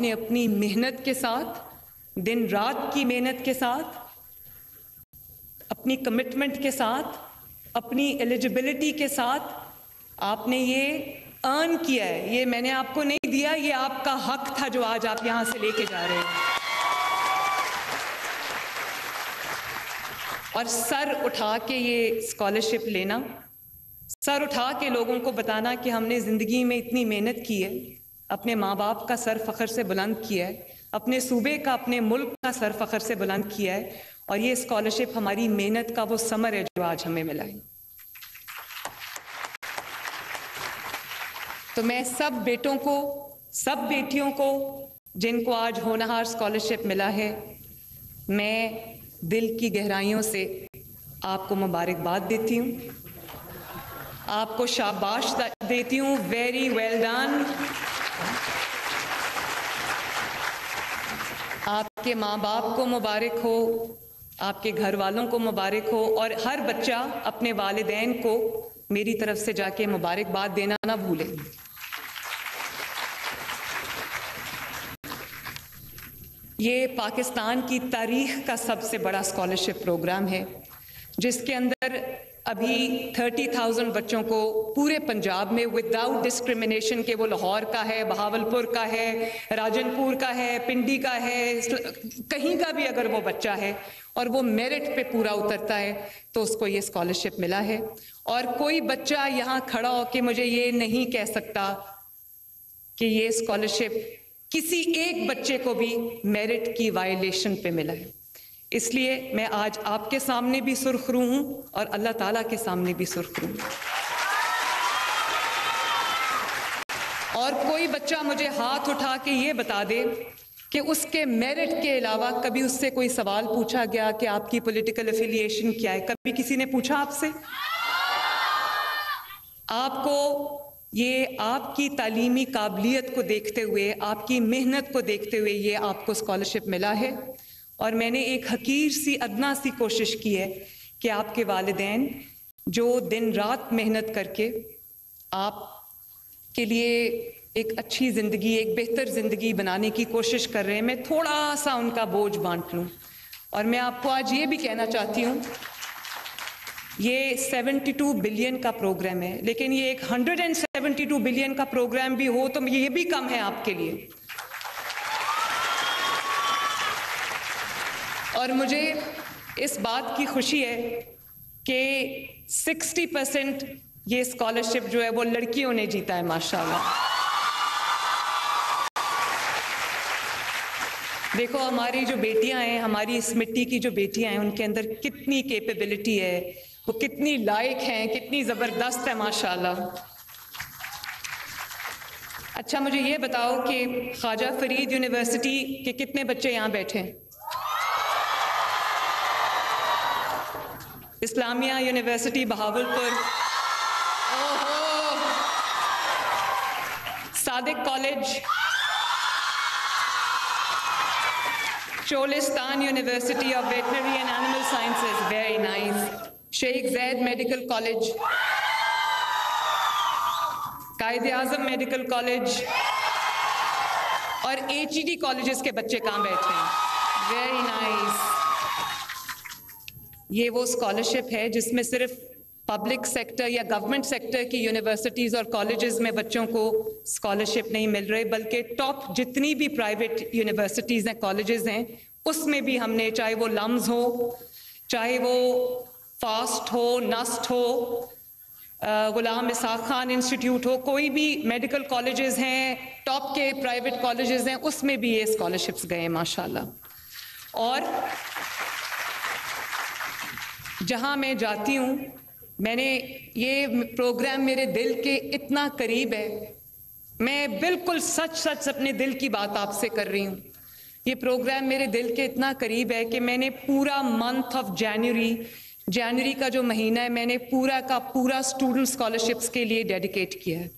आपने अपनी मेहनत के साथ, दिन रात की मेहनत के साथ, अपनी कमिटमेंट के साथ, अपनी एलिजिबिलिटी के साथ आपने ये अर्न किया है। ये मैंने आपको नहीं दिया, ये आपका हक था जो आज आप यहां से लेके जा रहे हैं। और सर उठा के ये स्कॉलरशिप लेना, सर उठा के लोगों को बताना कि हमने ज़िंदगी में इतनी मेहनत की है, अपने माँ बाप का सर फ़ख्र से बुलंद किया है, अपने सूबे का, अपने मुल्क का सर फ़ख्र से बुलंद किया है, और ये स्कॉलरशिप हमारी मेहनत का वो समर है जो आज हमें मिला है। तो मैं सब बेटों को, सब बेटियों को जिनको आज होनहार स्कॉलरशिप मिला है, मैं दिल की गहराइयों से आपको मुबारकबाद देती हूँ, आपको शाबाश देती हूँ। Very well done. आपके माँ बाप को मुबारक हो, आपके घर वालों को मुबारक हो, और हर बच्चा अपने वालिदैन को मेरी तरफ से जाके मुबारकबाद देना ना भूले। ये पाकिस्तान की तारीख का सबसे बड़ा स्कॉलरशिप प्रोग्राम है, जिसके अंदर अभी 30,000 बच्चों को पूरे पंजाब में विदाउट डिस्क्रिमिनेशन के, वो लाहौर का है, बहावलपुर का है, राजनपुर का है, पिंडी का है, कहीं का भी अगर वो बच्चा है और वो मेरिट पे पूरा उतरता है तो उसको ये स्कॉलरशिप मिला है। और कोई बच्चा यहाँ खड़ा होकर मुझे ये नहीं कह सकता कि ये स्कॉलरशिप किसी एक बच्चे को भी मेरिट की वायलेशन पे मिला है। इसलिए मैं आज आपके सामने भी सुर्खरू हूं और अल्लाह ताला के सामने भी सुर्खरू हूं। और कोई बच्चा मुझे हाथ उठा के ये बता दे कि उसके मेरिट के अलावा कभी उससे कोई सवाल पूछा गया कि आपकी पॉलिटिकल एफिलिएशन क्या है, कभी किसी ने पूछा आपसे? आपको ये आपकी तालीमी काबिलियत को देखते हुए, आपकी मेहनत को देखते हुए ये आपको स्कॉलरशिप मिला है। और मैंने एक हकीर सी, अदना सी कोशिश की है कि आपके वालिदैन जो दिन रात मेहनत करके आपके लिए एक अच्छी ज़िंदगी, एक बेहतर ज़िंदगी बनाने की कोशिश कर रहे हैं, मैं थोड़ा सा उनका बोझ बांट लूँ। और मैं आपको आज ये भी कहना चाहती हूँ, ये 72 बिलियन का प्रोग्राम है, लेकिन ये एक 172 बिलियन का प्रोग्राम भी हो तो ये भी कम है आपके लिए। और मुझे इस बात की खुशी है कि 60% ये स्कॉलरशिप जो है वो लड़कियों ने जीता है, माशाल्लाह। देखो हमारी जो बेटियां हैं, हमारी इस मिट्टी की जो बेटियां हैं, उनके अंदर कितनी कैपेबिलिटी है, वो कितनी लायक हैं, कितनी ज़बरदस्त है, माशाल्लाह। अच्छा मुझे ये बताओ कि ख्वाजा फरीद यूनिवर्सिटी के कितने बच्चे यहाँ बैठे हैं? इस्लामिया यूनिवर्सिटी बहावलपुर, ओहो, Sadiq college, Cholistan university of veterinary and animal sciences, very nice, Sheikh Zayed medical college, Quaid-e Azam medical college, और HED कॉलेजेस के बच्चे कहाँ बैठे हैं? Very nice. ये वो स्कॉलरशिप है जिसमें सिर्फ पब्लिक सेक्टर या गवर्नमेंट सेक्टर की यूनिवर्सिटीज़ और कॉलेजेस में बच्चों को स्कॉलरशिप नहीं मिल रही, बल्कि टॉप जितनी भी प्राइवेट यूनिवर्सिटीज़ हैं, कॉलेजेस हैं, उसमें भी हमने, चाहे वो लम्स हो, चाहे वो फास्ट हो, नस्ट हो, गुलाम इसाक खान इंस्टीट्यूट हो, कोई भी मेडिकल कॉलेजेस हैं, टॉप के प्राइवेट कॉलेजेस हैं, उसमें भी ये स्कॉलरशिप्स गए माशाल्लाह। और जहां मैं जाती हूं, मैंने ये प्रोग्राम मेरे दिल के इतना करीब है, मैं बिल्कुल सच सच अपने दिल की बात आपसे कर रही हूं। ये प्रोग्राम मेरे दिल के इतना करीब है कि मैंने पूरा मंथ ऑफ जनवरी का जो महीना है, मैंने पूरा का पूरा स्टूडेंट स्कॉलरशिप्स के लिए डेडिकेट किया है।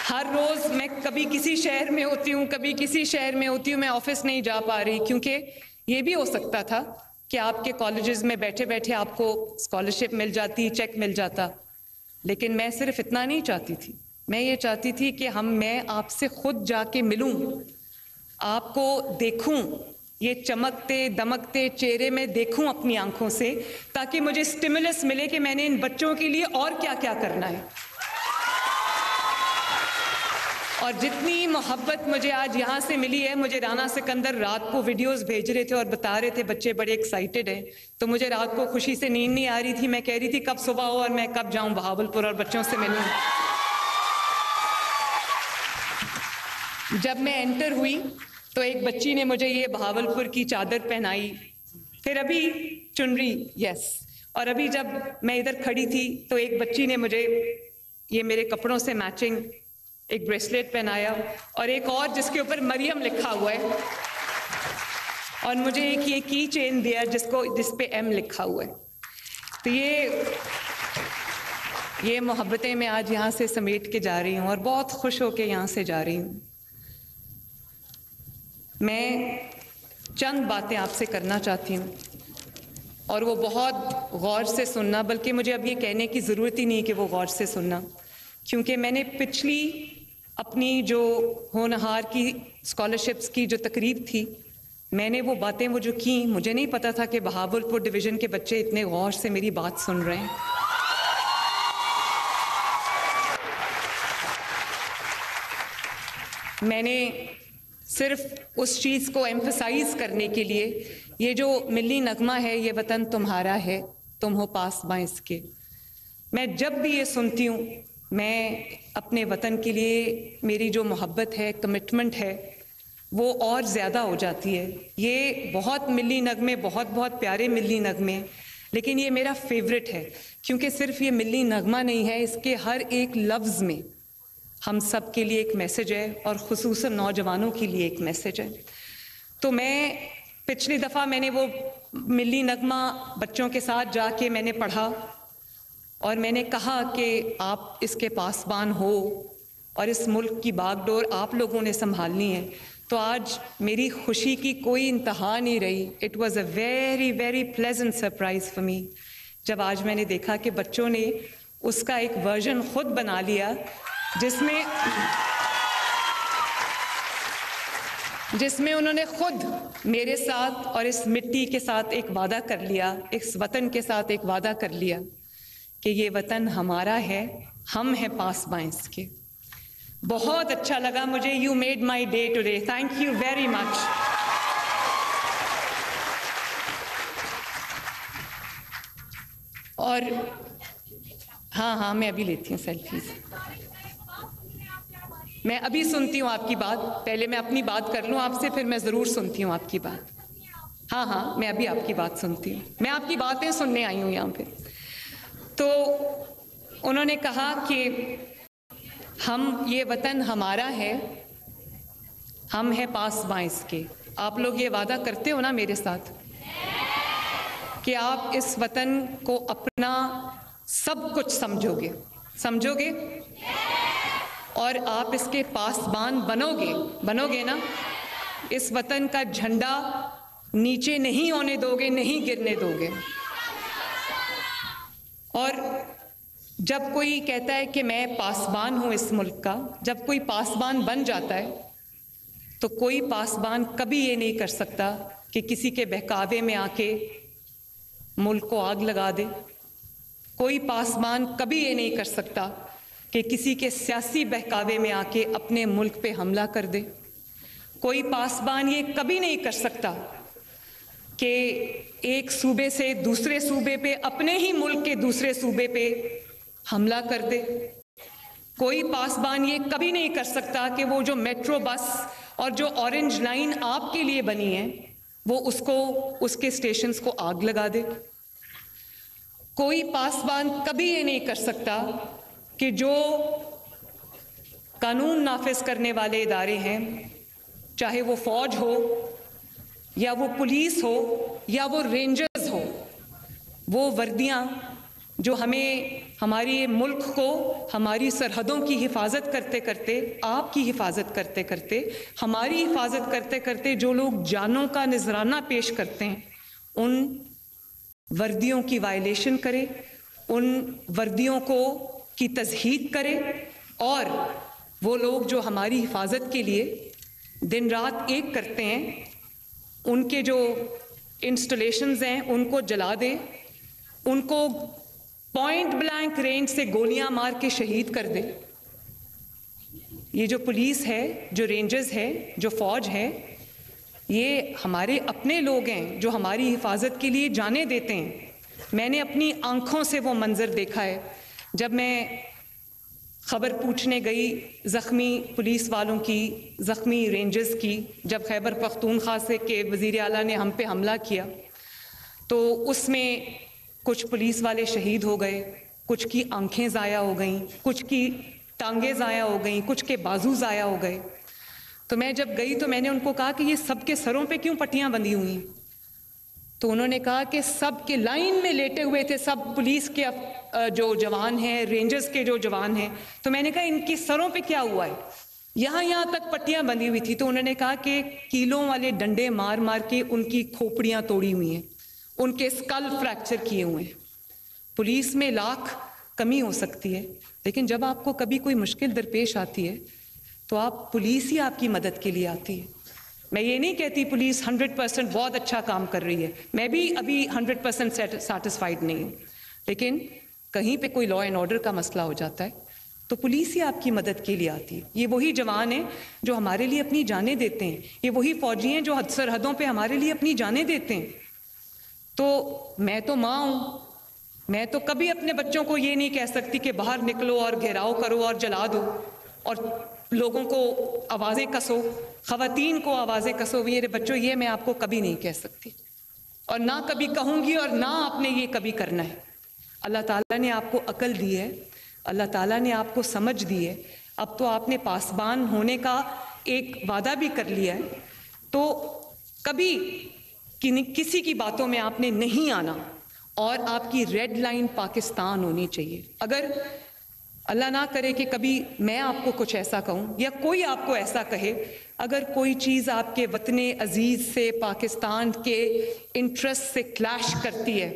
हर रोज मैं कभी किसी शहर में होती हूँ, कभी किसी शहर में होती हूँ, मैं ऑफिस नहीं जा पा रही, क्योंकि ये भी हो सकता था कि आपके कॉलेजेस में बैठे बैठे आपको स्कॉलरशिप मिल जाती, चेक मिल जाता, लेकिन मैं सिर्फ इतना नहीं चाहती थी। मैं ये चाहती थी कि मैं आपसे खुद जाके मिलूं, आपको देखूं, ये चमकते दमकते चेहरे में देखूं अपनी आंखों से, ताकि मुझे स्टिमुलस मिले कि मैंने इन बच्चों के लिए और क्या क्या करना है। और जितनी मोहब्बत मुझे आज यहाँ से मिली है, मुझे राना सिकंदर रात को वीडियोस भेज रहे थे और बता रहे थे बच्चे बड़े एक्साइटेड हैं, तो मुझे रात को खुशी से नींद नहीं आ रही थी। मैं कह रही थी कब सुबह हो और मैं कब जाऊं बहावलपुर और बच्चों से मिलूं। जब मैं एंटर हुई तो एक बच्ची ने मुझे ये बहावलपुर की चादर पहनाई, फिर अभी चुनरी, यस, और अभी जब मैं इधर खड़ी थी तो एक बच्ची ने मुझे ये मेरे कपड़ों से मैचिंग एक ब्रेसलेट पहनाया, और एक और जिसके ऊपर मरियम लिखा हुआ है, और मुझे एक ये की चेन दिया जिस पे एम लिखा हुआ है। तो ये मोहब्बतें मैं आज यहाँ से समेट के जा रही हूँ और बहुत खुश होके यहाँ से जा रही हूँ। मैं चंद बातें आपसे करना चाहती हूँ और वो बहुत गौर से सुनना, बल्कि मुझे अब ये कहने की ज़रूरत ही नहीं कि वो गौर से सुनना, क्योंकि मैंने पिछली अपनी जो होनहार की स्कॉलरशिप्स की जो तकरीब थी, मैंने वो बातें वो जो की, मुझे नहीं पता था कि बहावलपुर डिवीज़न के बच्चे इतने गौर से मेरी बात सुन रहे हैं। मैंने सिर्फ उस चीज़ को एम्फसाइज करने के लिए, ये जो मिली नगमा है, ये वतन तुम्हारा है, तुम हो पासबां इसके, मैं जब भी ये सुनती हूँ, मैं अपने वतन के लिए मेरी जो मोहब्बत है, कमिटमेंट है, वो और ज़्यादा हो जाती है। ये बहुत मिली नगमे, बहुत बहुत प्यारे मिली नगमे, लेकिन ये मेरा फेवरेट है, क्योंकि सिर्फ ये मिली नगमा नहीं है, इसके हर एक लफ्ज़ में हम सब के लिए एक मैसेज है, और ख़ुसूसन नौजवानों के लिए एक मैसेज है। तो मैं पिछली दफ़ा मैंने वो मिली नगमा बच्चों के साथ जाके मैंने पढ़ा और मैंने कहा कि आप इसके पासबान हो और इस मुल्क की बागडोर आप लोगों ने संभालनी है। तो आज मेरी खुशी की कोई इंतहा नहीं रही। It was a very very pleasant surprise for me, जब आज मैंने देखा कि बच्चों ने उसका एक वर्जन खुद बना लिया, जिसमें उन्होंने खुद मेरे साथ और इस मिट्टी के साथ एक वादा कर लिया, इस वतन के साथ एक वादा कर लिया कि ये वतन हमारा है, हम हैं पासबां इसके। बहुत अच्छा लगा मुझे। You made my day today, thank you very much. और हाँ, मैं अभी लेती हूँ सेल्फीज। मैं अभी सुनती हूँ आपकी बात, पहले मैं अपनी बात कर लूँ आपसे, फिर मैं ज़रूर सुनती हूँ आपकी बात। हाँ, मैं अभी आपकी बात सुनती हूँ, मैं आपकी बातें सुनने आई हूँ यहाँ पे। तो उन्होंने कहा कि ये वतन हमारा है, हम हैं पासबां इसके। आप लोग ये वादा करते हो ना मेरे साथ कि आप इस वतन को अपना सब कुछ समझोगे और आप इसके पासबान बनोगे ना? इस वतन का झंडा नीचे नहीं होने दोगे, नहीं गिरने दोगे। और जब कोई कहता है कि मैं पासबान हूँ इस मुल्क का, जब कोई पासबान बन जाता है, तो कोई पासबान कभी ये नहीं कर सकता कि किसी के बहकावे में आके मुल्क को आग लगा दे। कोई पासबान कभी ये नहीं कर सकता कि किसी के सियासी बहकावे में आके अपने मुल्क पे हमला कर दे। कोई पासबान ये कभी नहीं कर सकता कि एक सूबे से दूसरे सूबे पे, अपने ही मुल्क के दूसरे सूबे पे हमला कर दे। कोई पासबान ये कभी नहीं कर सकता कि वो जो मेट्रो बस और जो ऑरेंज लाइन आपके लिए बनी है, वो उसके स्टेशंस को आग लगा दे। कोई पासबान कभी ये नहीं कर सकता कि जो कानून नाफिज करने वाले इदारे हैं, चाहे वो फौज हो या वो पुलिस हो या वो रेंजर्स हो, वो वर्दियां जो हमें, हमारे मुल्क को, हमारी सरहदों की हिफाजत करते करते, आपकी हिफाजत करते करते, हमारी हिफाजत करते करते जो लोग जानों का नजराना पेश करते हैं, उन वर्दियों की वायलेशन करे, उन वर्दियों की तज़हीक करे, और वो लोग जो हमारी हिफाजत के लिए दिन रात एक करते हैं, उनके जो इंस्टॉलेशंस हैं उनको जला दे, उनको पॉइंट ब्लैंक रेंज से गोलियां मार के शहीद कर दे। ये जो पुलिस है, जो रेंजर्स है, जो फौज है, ये हमारे अपने लोग हैं जो हमारी हिफाजत के लिए जाने देते हैं। मैंने अपनी आंखों से वो मंजर देखा है जब मैं खबर पूछने गई ज़ख्मी पुलिस वालों की, ज़ख्मी रेंजर्स की, जब खैबर पख्तूनख्वा से के वज़ीर आला ने हम पे हमला किया तो उसमें कुछ पुलिस वाले शहीद हो गए, कुछ की आंखें ज़ाया हो गईं, कुछ की टांगें ज़ाया हो गईं, कुछ के बाजू ज़ाया हो गए। तो मैं जब गई तो मैंने उनको कहा कि ये सब के सरों पे क्यों पट्टियां बंधी हुई हैं? तो उन्होंने कहा कि सब के लाइन में लेटे हुए थे, सब पुलिस के जो जवान हैं, रेंजर्स के जो जवान हैं। तो मैंने कहा इनके सरों पे क्या हुआ है? यहाँ तक पट्टियां बंधी हुई थी। तो उन्होंने कहा कि कीलों वाले डंडे मार मार के उनकी खोपड़ियां तोड़ी हुई हैं, उनके स्कल फ्रैक्चर किए हुए हैं। पुलिस में लाख कमी हो सकती है, लेकिन जब आपको कभी कोई मुश्किल दरपेश आती है तो आप पुलिस ही आपकी मदद के लिए आती है। मैं ये नहीं कहती पुलिस 100% बहुत अच्छा काम कर रही है, मैं भी अभी 100% सेटिस्फाइड नहीं हूँ, लेकिन कहीं पे कोई लॉ एंड ऑर्डर का मसला हो जाता है तो पुलिस ही आपकी मदद के लिए आती है। ये वही जवान हैं जो हमारे लिए अपनी जानें देते हैं, ये वही फौजी हैं जो सरहदों पे हमारे लिए अपनी जानें देते हैं। तो मैं तो माँ हूँ, मैं तो कभी अपने बच्चों को ये नहीं कह सकती कि बाहर निकलो और घेराव करो और जला दो और लोगों को आवाज़ें कसो, ख़वातीन को आवाज़ें कसो। मेरे बच्चों, ये मैं आपको कभी नहीं कह सकती और ना कभी कहूँगी और ना आपने ये कभी करना है। अल्लाह ताला ने आपको अकल दी है, अल्लाह ताला ने आपको समझ दी है। अब तो आपने पासबान होने का एक वादा भी कर लिया है, तो कभी किसी की बातों में आपने नहीं आना और आपकी रेड लाइन पाकिस्तान होनी चाहिए। अगर अल्लाह ना करे कि कभी मैं आपको कुछ ऐसा कहूँ या कोई आपको ऐसा कहे, अगर कोई चीज़ आपके वतने अजीज़ से, पाकिस्तान के इंटरेस्ट से क्लैश करती है,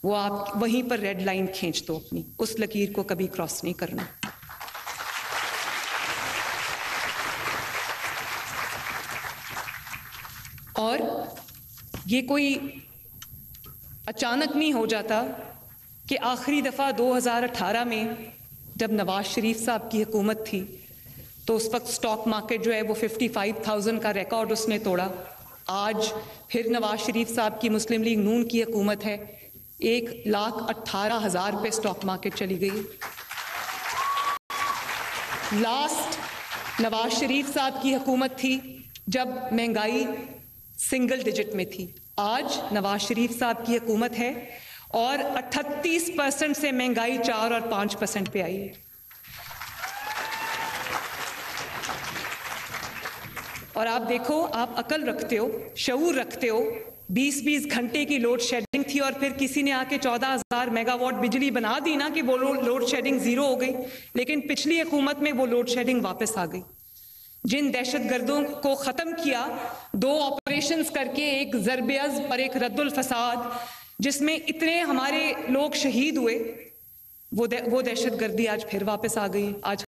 वो आप वहीं पर रेड लाइन खींच दो अपनी, उस लकीर को कभी क्रॉस नहीं करना। और ये कोई अचानक नहीं हो जाता कि आखिरी दफ़ा 2018 में जब नवाज शरीफ साहब की हुकूमत थी तो उस वक्त स्टॉक मार्केट जो है वो 55,000 का रिकॉर्ड उसने तोड़ा। आज फिर नवाज शरीफ साहब की मुस्लिम लीग नून की हुकूमत है, 1,18,000 पे स्टॉक मार्केट चली गई। लास्ट नवाज शरीफ साहब की हुकूमत थी जब महंगाई सिंगल डिजिट में थी। आज नवाज शरीफ साहब की हुकूमत है और 38% से महंगाई 4 और 5% पे आई है। और आप देखो, आप अकल रखते हो, शऊर रखते हो, 20-20 घंटे की लोड शेडिंग थी और फिर किसी ने आके 14,000 मेगावाट बिजली बना दी ना कि वो लोड शेडिंग जीरो हो गई। लेकिन पिछली हुकूमत में वो लोड शेडिंग वापस आ गई। जिन दहशतगर्दों को ख़त्म किया 2 ऑपरेशंस करके, एक ज़रबेअज़ और एक रद्दुल फसाद, जिसमें इतने हमारे लोग शहीद हुए, वो दहशतगर्दी आज फिर वापस आ गई। आज